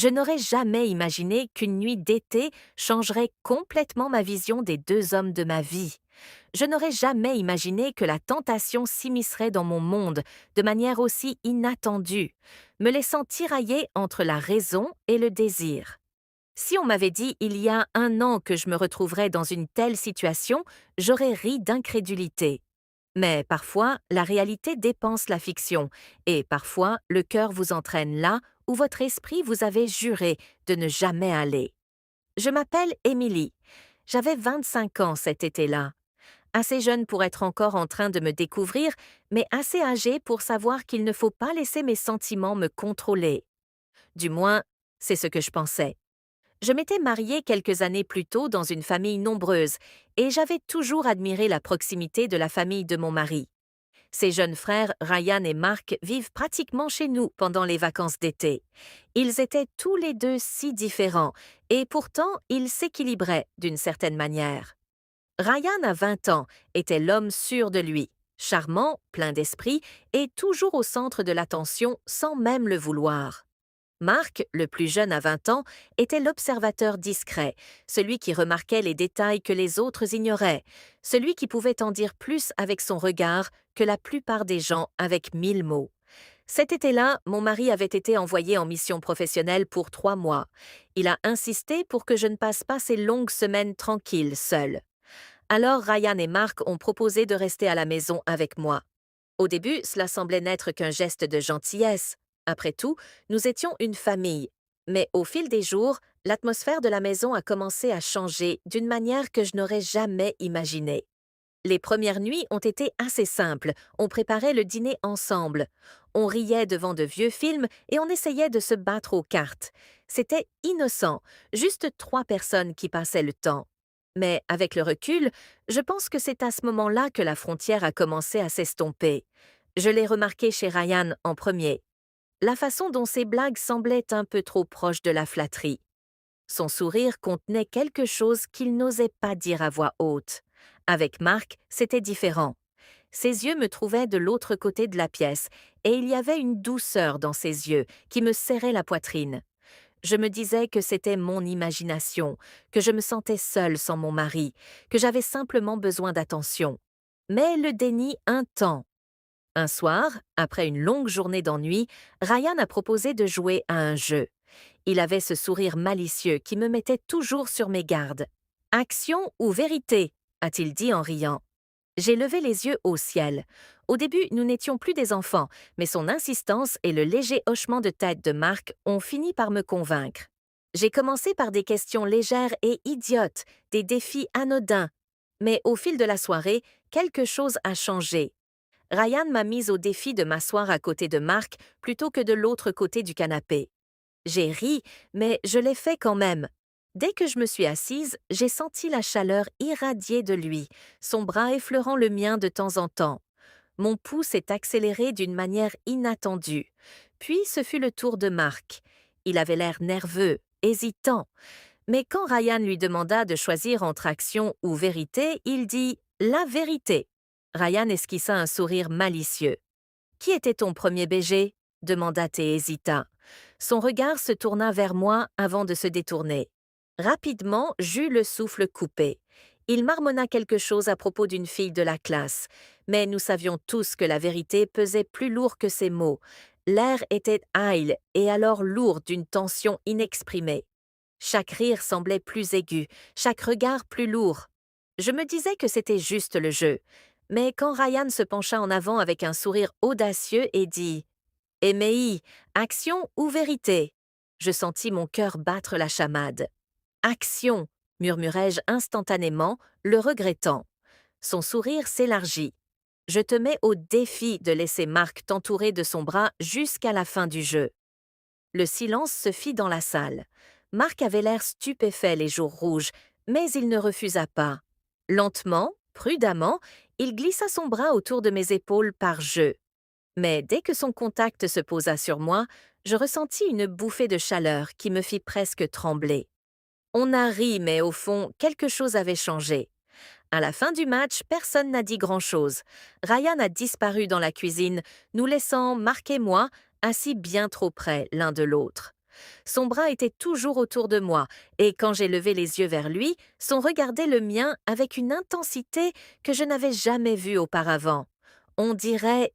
Je n'aurais jamais imaginé qu'une nuit d'été changerait complètement ma vision des deux hommes de ma vie. Je n'aurais jamais imaginé que la tentation s'immiscerait dans mon monde de manière aussi inattendue, me laissant tirailler entre la raison et le désir. Si on m'avait dit il y a un an que je me retrouverais dans une telle situation, j'aurais ri d'incrédulité. Mais parfois, la réalité dépense la fiction, et parfois, le cœur vous entraîne là où votre esprit vous avait juré de ne jamais aller. Je m'appelle Émilie. J'avais 25 ans cet été-là. Assez jeune pour être encore en train de me découvrir, mais assez âgée pour savoir qu'il ne faut pas laisser mes sentiments me contrôler. Du moins, c'est ce que je pensais. Je m'étais mariée quelques années plus tôt dans une famille nombreuse, et j'avais toujours admiré la proximité de la famille de mon mari. Ses jeunes frères, Ryan et Mark, vivent pratiquement chez nous pendant les vacances d'été. Ils étaient tous les deux si différents, et pourtant ils s'équilibraient d'une certaine manière. Ryan, à 20 ans, était l'homme sûr de lui, charmant, plein d'esprit, et toujours au centre de l'attention sans même le vouloir. Mark, le plus jeune à 20 ans, était l'observateur discret, celui qui remarquait les détails que les autres ignoraient, celui qui pouvait en dire plus avec son regard que la plupart des gens avec 1000 mots. Cet été-là, mon mari avait été envoyé en mission professionnelle pour 3 mois. Il a insisté pour que je ne passe pas ces longues semaines tranquilles seule. Alors Ryan et Mark ont proposé de rester à la maison avec moi. Au début, cela semblait n'être qu'un geste de gentillesse. Après tout, nous étions une famille. Mais au fil des jours, l'atmosphère de la maison a commencé à changer d'une manière que je n'aurais jamais imaginée. Les premières nuits ont été assez simples. On préparait le dîner ensemble. On riait devant de vieux films et on essayait de se battre aux cartes. C'était innocent, juste 3 personnes qui passaient le temps. Mais avec le recul, je pense que c'est à ce moment-là que la frontière a commencé à s'estomper. Je l'ai remarqué chez Ryan en premier. La façon dont ses blagues semblaient un peu trop proches de la flatterie. Son sourire contenait quelque chose qu'il n'osait pas dire à voix haute. Avec Marc, c'était différent. Ses yeux me trouvaient de l'autre côté de la pièce, et il y avait une douceur dans ses yeux qui me serrait la poitrine. Je me disais que c'était mon imagination, que je me sentais seule sans mon mari, que j'avais simplement besoin d'attention. Mais le déni un temps. Un soir, après une longue journée d'ennui, Ryan a proposé de jouer à un jeu. Il avait ce sourire malicieux qui me mettait toujours sur mes gardes. Action ou vérité, a-t-il dit en riant. J'ai levé les yeux au ciel. Au début, nous n'étions plus des enfants, mais son insistance et le léger hochement de tête de Marc ont fini par me convaincre. J'ai commencé par des questions légères et idiotes, des défis anodins. Mais au fil de la soirée, quelque chose a changé. Ryan m'a mise au défi de m'asseoir à côté de Marc plutôt que de l'autre côté du canapé. J'ai ri, mais je l'ai fait quand même. Dès que je me suis assise, j'ai senti la chaleur irradier de lui, son bras effleurant le mien de temps en temps. Mon pouls s'est accéléré d'une manière inattendue. Puis ce fut le tour de Marc. Il avait l'air nerveux, hésitant. Mais quand Ryan lui demanda de choisir entre action ou vérité, il dit « la vérité ». Ryan esquissa un sourire malicieux. « Qui était ton premier BG ?» demanda-t-il et hésita. Son regard se tourna vers moi avant de se détourner. Rapidement, j'eus le souffle coupé. Il marmonna quelque chose à propos d'une fille de la classe, mais nous savions tous que la vérité pesait plus lourd que ces mots. L'air était hâle et alors lourd d'une tension inexprimée. Chaque rire semblait plus aigu, chaque regard plus lourd. Je me disais que c'était juste le jeu. Mais quand Ryan se pencha en avant avec un sourire audacieux et dit « Émei, action ou vérité ?» Je sentis mon cœur battre la chamade. « Action !» murmurai-je instantanément, le regrettant. Son sourire s'élargit. « Je te mets au défi de laisser Marc t'entourer de son bras jusqu'à la fin du jeu. » Le silence se fit dans la salle. Marc avait l'air stupéfait les jours rouges, mais il ne refusa pas. Lentement, prudemment, il glissa son bras autour de mes épaules par jeu. Mais dès que son contact se posa sur moi, je ressentis une bouffée de chaleur qui me fit presque trembler. On a ri, mais au fond, quelque chose avait changé. À la fin du match, personne n'a dit grand-chose. Ryan a disparu dans la cuisine, nous laissant Marc et moi assis bien trop près l'un de l'autre. Son bras était toujours autour de moi, et quand j'ai levé les yeux vers lui, son regardait le mien avec une intensité que je n'avais jamais vue auparavant. On dirait